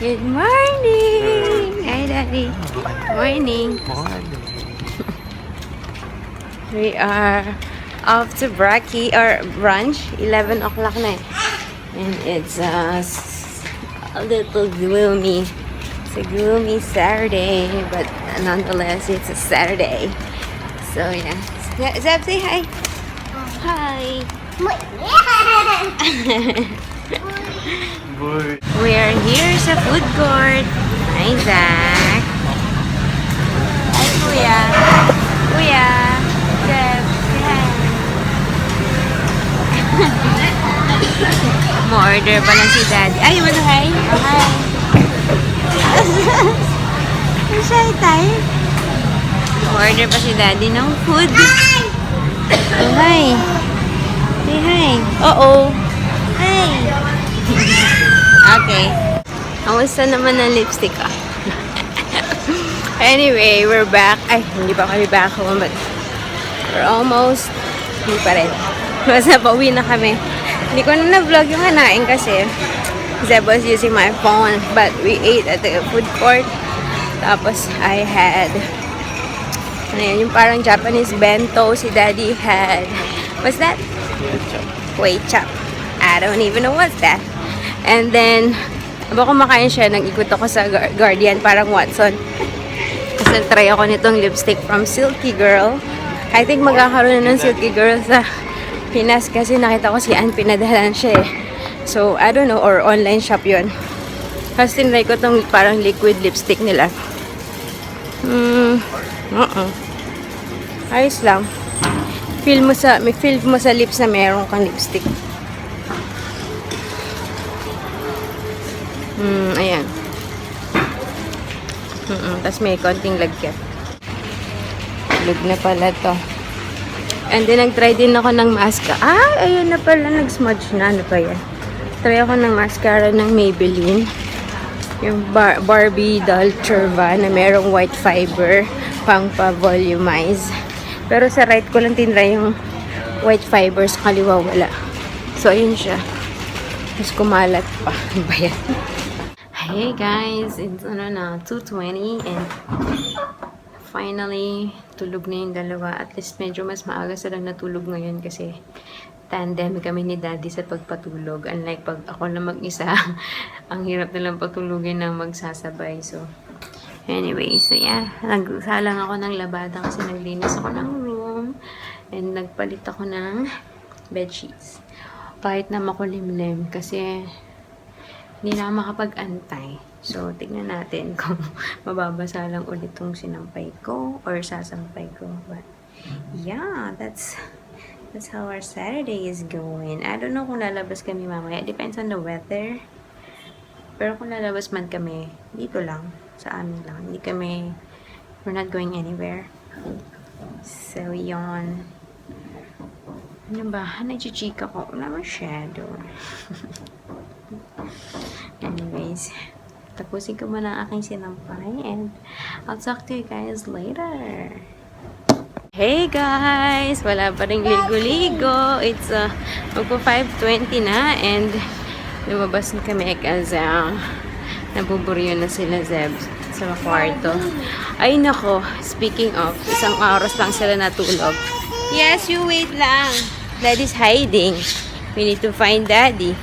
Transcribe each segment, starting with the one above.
Good morning! Hi, Daddy. Morning. We are off to Braki or brunch. 11 o'clock na. And it's a little gloomy. It's a gloomy Saturday, but nonetheless, it's a Saturday. So yeah. Zeb, say hi. Hi. We are here sa food court. Hi, Zach. Hi, Kuya. Kuya. Zeb, say hi. Mo-order pa lang si Daddy. Ay, wala, hi. Oh, hi. Shy tayo. Mo-order pa si Daddy ng food. Oh, hi. Say hi. Uh-oh. Hi. Okay. Kamusta naman ang lipstick ko? Anyway, we're back. Ay, hindi pa kami back home, but we're almost. Hindi pa rin. Basta pauwi na kami. Hindi ko na na-vlog yung hanain kasi Zeb was using my phone, but we ate at the food court. Tapos I had yung parang Japanese bento. Si Daddy had, what's that? Kway chap. I don't even know what's that. And then, habang kumakain siya, nag-ikot ako sa Guardian, parang Watson. Kasi try ako nitong lipstick from Silky Girl. I think magkakaroon na ng Silky Girl sa Pinas kasi nakita ko si Ann, pinadalan siya eh. So, I don't know, or online shop yun. Kasi tinry ko itong parang liquid lipstick nila. Ayos lang. May feel mo sa lips na meron kang lipstick. Ayan. Tapos may konting lagkit. Lug na pala to. And then, nag-try din ako ng mascara. Ayun na pala. Nag-smudge na. Ano pa yan? Try ako ng mascara ng Maybelline. Yung Barbie Doll Curva na merong white fiber pang pa-volumize. Pero sa right ko lang tinry yung white fiber. Sa kaliwa wala. So, ayun siya. Tapos kumalat pa. Ano ba yan? Hey guys, it's 2:20 and finally tulog na yung dalawa. At least medyo mas maaga silang natulog ngayon kasi tandem kami ni Daddy sa pagpatulog. Unlike pag ako na mag-isa, ang hirap nilang patulugin ng magsasabay. So anyway, so yeah, nagsalang ako ng labada kasi naglinis ako ng room and nagpalit ako ng bedsheets. Kahit na makulimlim kasi hindi na makapag-antay. So, tignan natin kung mababasa lang ulit itong sinampay ko or sasampay ko. But, yeah, that's how our Saturday is going. I don't know kung lalabas kami mamaya. It depends on the weather. Pero kung lalabas man kami, dito lang. Sa amin lang. We're not going anywhere. So, yun. Ano ba? Nagchichika ko. Wala masyado. Anyways, tapusin ko muna ang aking sinampay and I'll talk to you guys later. Hey guys! Wala pa rin ligo-ligo. It's magpo 5:20 na and lumabas na kami kasi nabuburyo na sila Zeb sa kwarto. Ay nako, speaking of, isang oras lang sila natulog. Yes, you wait lang. Daddy's hiding. We need to find Daddy.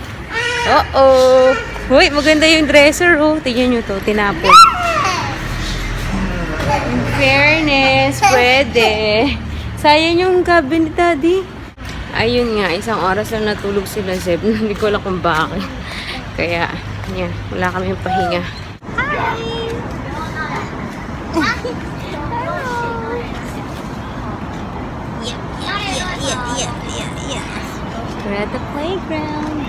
Uh-oh! Uy, maganda yung dresser, oh. Tingnan nyo to, tinapon. In fairness, pwede. Sayang yung cabinet, Daddy. Ayun nga, isang oras lang natulog sila, Zeb. Hindi ko alam kung bakit. Kaya, yan, wala kaming pahinga. Hi! We're at the playground.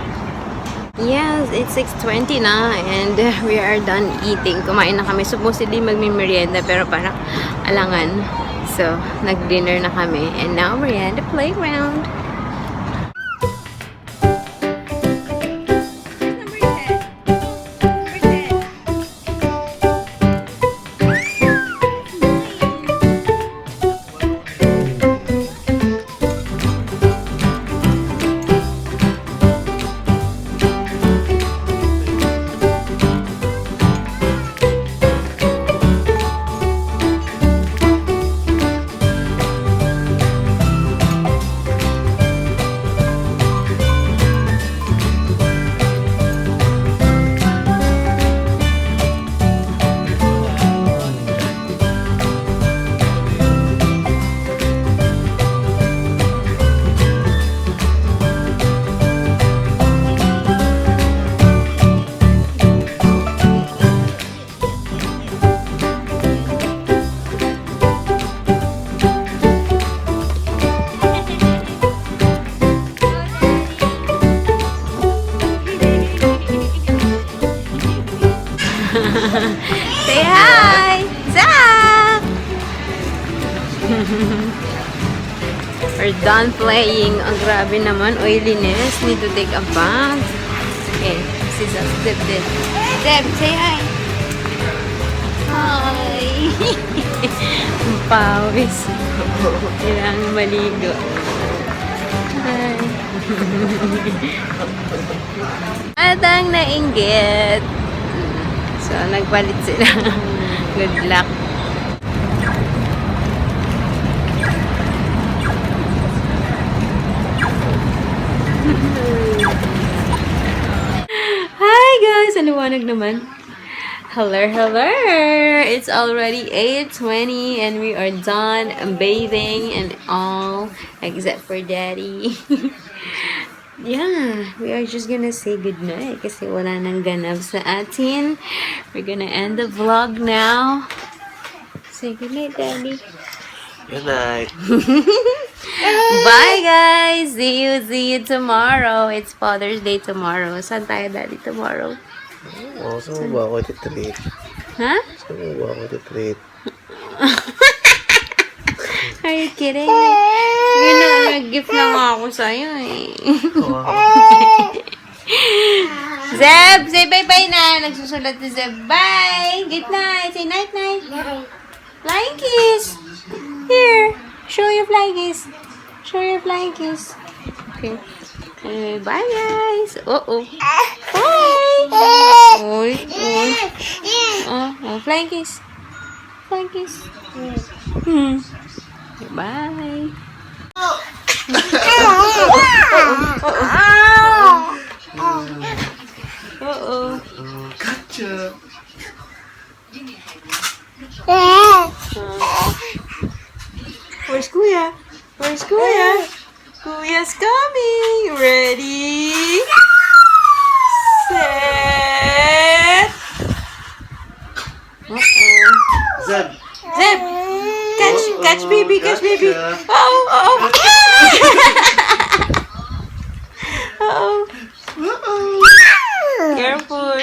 Yes, it's 6:20 na and we are done eating. Kumain na kami. Supposedly magmi-merienda pero parang alangan. So, nag-dinner na kami and now we're at the playground. done playing. Ang grabe naman. Oiliness. Need to take a bath. Okay. Si Zeb din. Zeb, say hi. Hi. Ang pawis. Kailangan maligo. Hi. At ang nainggit. So, nagpalit sila. Good luck. Hi guys! Ang liwanag naman. Hello, hello! It's already 8:20 and we are done bathing and all except for Daddy. Yeah, we are just gonna say goodnight kasi wala nang ganap sa atin. We're gonna end the vlog now. Say goodnight, Daddy. Good night. Bye, guys! See you tomorrow. It's Father's Day tomorrow. Saan tayo, Daddy, tomorrow? Oh, saan mo ba ako iti-treat? Ha? Saan mo ba ako iti-treat? Are you kidding me? Yun na, nag-gift na nga ako sa'yo eh. Zeb! Say bye-bye na! Nagsusulat si Zeb. Bye! Good night! Say night-night! Flying kiss! Here! Show your flying kiss! Show your flying kiss! Okay. Bye guys! Uh-oh! Bye! Oy! Oy! Oh, flying kiss! Flying kiss! Bye! Uh-oh! Gotcha! Where's Kuya? Where's Kuya? Kuya's coming! Ready? Set! Uh-oh! Zeb! Zeb! Catch baby! Catch baby! Gotcha. Oh! Uh-oh! Uh-oh! Careful!